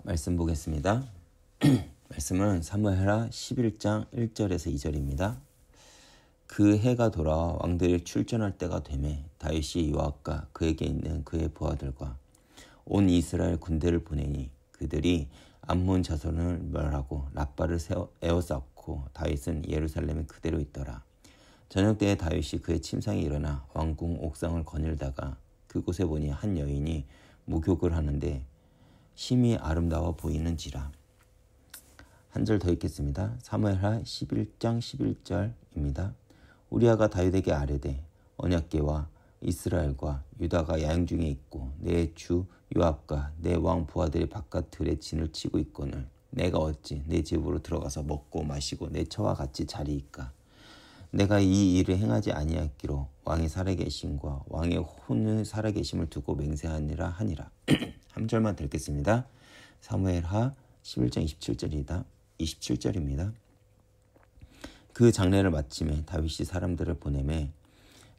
말씀 보겠습니다. 말씀은 사무엘하 11장 1절에서 2절입니다. 그 해가 돌아와 왕들이 출전할 때가 되매 다윗이 요압과 그에게 있는 그의 부하들과 온 이스라엘 군대를 보내니 그들이 암몬 자손을 멸하고 랍바를 에워쌌고 다윗은 예루살렘에 그대로 있더라. 저녁 때에 다윗이 그의 침상에 일어나 왕궁 옥상을 거닐다가 그곳에 보니 한 여인이 목욕을 하는데 심히 아름다워 보이는지라. 한 절 더 읽겠습니다. 사무엘하 11장 11절입니다. 우리아가 다윗에게 아뢰되 언약궤와 이스라엘과 유다가 야영 중에 있고 내 주 요압과 내 왕 부하들이 바깥 들에 진을 치고 있거늘 내가 어찌 내 집으로 들어가서 먹고 마시고 내 처와 같이 자리이까. 내가 이 일을 행하지 아니하기로 왕이 살아계심과 왕의 혼을 살아계심을 두고 맹세하니라 하니라. 한 절만 읽겠습니다. 사무엘하 11장 27절입니다. 그 장례를 마침에 다윗이 사람들을 보내매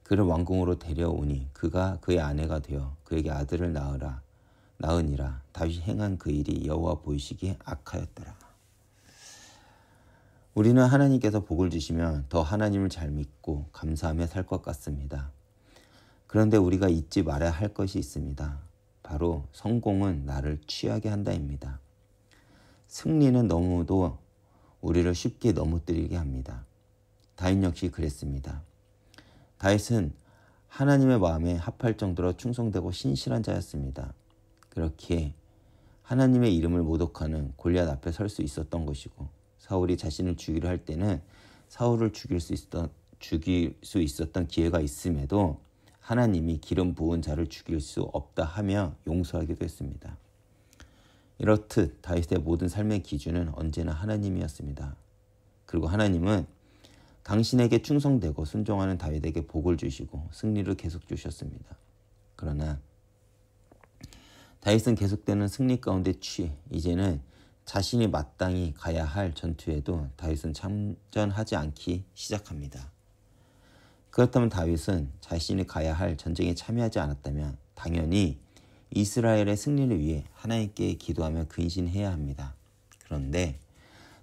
그를 왕궁으로 데려오니 그가 그의 아내가 되어 그에게 아들을 낳으니라. 다윗이 행한 그 일이 여호와 보이시기에 악하였더라. 우리는 하나님께서 복을 주시면 더 하나님을 잘 믿고 감사하며 살 것 같습니다. 그런데 우리가 잊지 말아야 할 것이 있습니다. 바로 성공은 나를 취하게 한다입니다. 승리는 너무도 우리를 쉽게 넘어뜨리게 합니다. 다윗 역시 그랬습니다. 다윗은 하나님의 마음에 합할 정도로 충성되고 신실한 자였습니다. 그렇기에 하나님의 이름을 모독하는 골리앗 앞에 설 수 있었던 것이고 사울이 자신을 죽이려 할 때는 사울을 죽일 수 있었던 기회가 있음에도 하나님이 기름 부은 자를 죽일 수 없다 하며 용서하기도 했습니다. 이렇듯 다윗의 모든 삶의 기준은 언제나 하나님이었습니다. 그리고 하나님은 당신에게 충성되고 순종하는 다윗에게 복을 주시고 승리를 계속 주셨습니다. 그러나 다윗은 계속되는 승리 가운데 취해 이제는 자신이 마땅히 가야 할 전투에도 다윗은 참전하지 않기 시작합니다. 그렇다면 다윗은 자신이 가야 할 전쟁에 참여하지 않았다면 당연히 이스라엘의 승리를 위해 하나님께 기도하며 근신해야 합니다. 그런데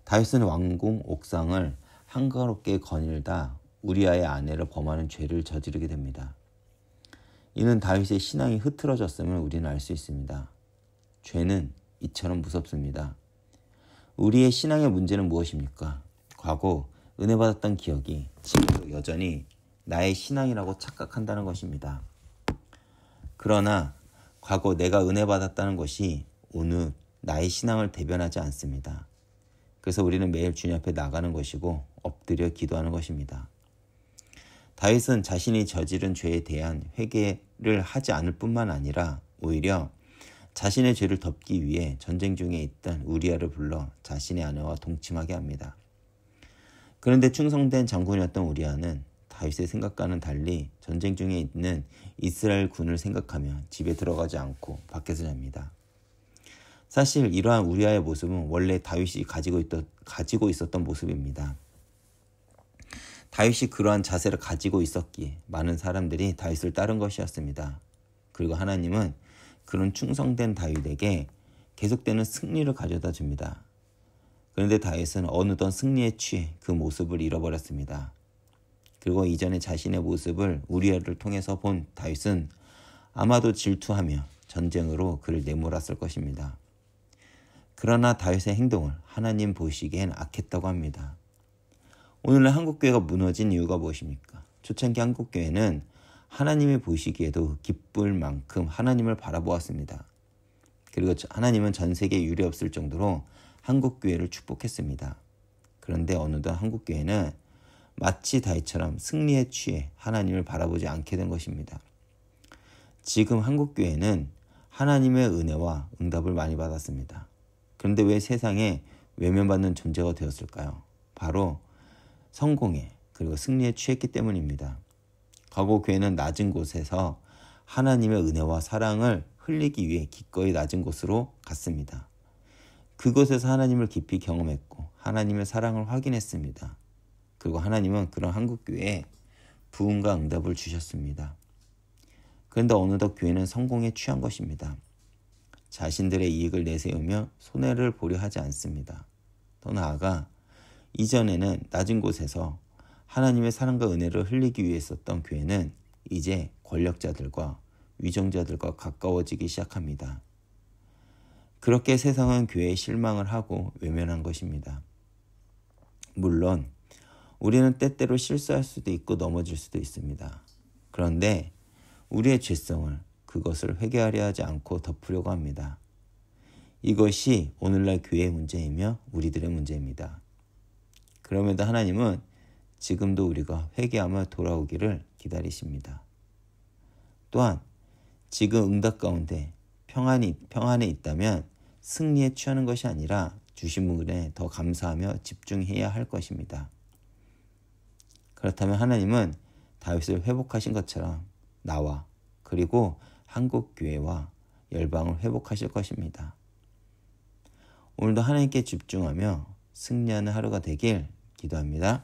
다윗은 왕궁 옥상을 한가롭게 거닐다 우리아의 아내를 범하는 죄를 저지르게 됩니다. 이는 다윗의 신앙이 흐트러졌음을 우리는 알 수 있습니다. 죄는 이처럼 무섭습니다. 우리의 신앙의 문제는 무엇입니까? 과거 은혜 받았던 기억이 지금도 여전히 나의 신앙이라고 착각한다는 것입니다. 그러나 과거 내가 은혜 받았다는 것이 오늘 나의 신앙을 대변하지 않습니다. 그래서 우리는 매일 주님 앞에 나가는 것이고 엎드려 기도하는 것입니다. 다윗은 자신이 저지른 죄에 대한 회개를 하지 않을 뿐만 아니라 오히려 자신의 죄를 덮기 위해 전쟁 중에 있던 우리아를 불러 자신의 아내와 동침하게 합니다. 그런데 충성된 장군이었던 우리아는 다윗의 생각과는 달리 전쟁 중에 있는 이스라엘 군을 생각하며 집에 들어가지 않고 밖에서 잡니다. 사실 이러한 우리아의 모습은 원래 다윗이 가지고 있었던 모습입니다. 다윗이 그러한 자세를 가지고 있었기에 많은 사람들이 다윗을 따른 것이었습니다. 그리고 하나님은 그런 충성된 다윗에게 계속되는 승리를 가져다 줍니다. 그런데 다윗은 어느덧 승리에 취해 그 모습을 잃어버렸습니다. 그리고 이전에 자신의 모습을 우리아를 통해서 본 다윗은 아마도 질투하며 전쟁으로 그를 내몰았을 것입니다. 그러나 다윗의 행동을 하나님 보시기엔 악했다고 합니다. 오늘날 한국교회가 무너진 이유가 무엇입니까? 초창기 한국교회는 하나님이 보시기에도 기쁠 만큼 하나님을 바라보았습니다. 그리고 하나님은 전 세계에 유례 없을 정도로 한국교회를 축복했습니다. 그런데 어느덧 한국교회는 마치 다윗처럼 승리에 취해 하나님을 바라보지 않게 된 것입니다. 지금 한국교회는 하나님의 은혜와 응답을 많이 받았습니다. 그런데 왜 세상에 외면받는 존재가 되었을까요? 바로 성공에 그리고 승리에 취했기 때문입니다. 과거 교회는 낮은 곳에서 하나님의 은혜와 사랑을 흘리기 위해 기꺼이 낮은 곳으로 갔습니다. 그곳에서 하나님을 깊이 경험했고 하나님의 사랑을 확인했습니다. 그리고 하나님은 그런 한국교회에 부흥과 응답을 주셨습니다. 그런데 어느덧 교회는 성공에 취한 것입니다. 자신들의 이익을 내세우며 손해를 보려 하지 않습니다. 더 나아가 이전에는 낮은 곳에서 하나님의 사랑과 은혜를 흘리기 위해 썼던 교회는 이제 권력자들과 위정자들과 가까워지기 시작합니다. 그렇게 세상은 교회에 실망을 하고 외면한 것입니다. 물론 우리는 때때로 실수할 수도 있고 넘어질 수도 있습니다. 그런데 우리의 죄성을 그것을 회개하려 하지 않고 덮으려고 합니다. 이것이 오늘날 교회의 문제이며 우리들의 문제입니다. 그럼에도 하나님은 지금도 우리가 회개하며 돌아오기를 기다리십니다. 또한 지금 응답 가운데 평안에 있다면 승리에 취하는 것이 아니라 주신 은혜에 더 감사하며 집중해야 할 것입니다. 그렇다면 하나님은 다윗을 회복하신 것처럼 나와 그리고 한국교회와 열방을 회복하실 것입니다. 오늘도 하나님께 집중하며 승리하는 하루가 되길 기도합니다.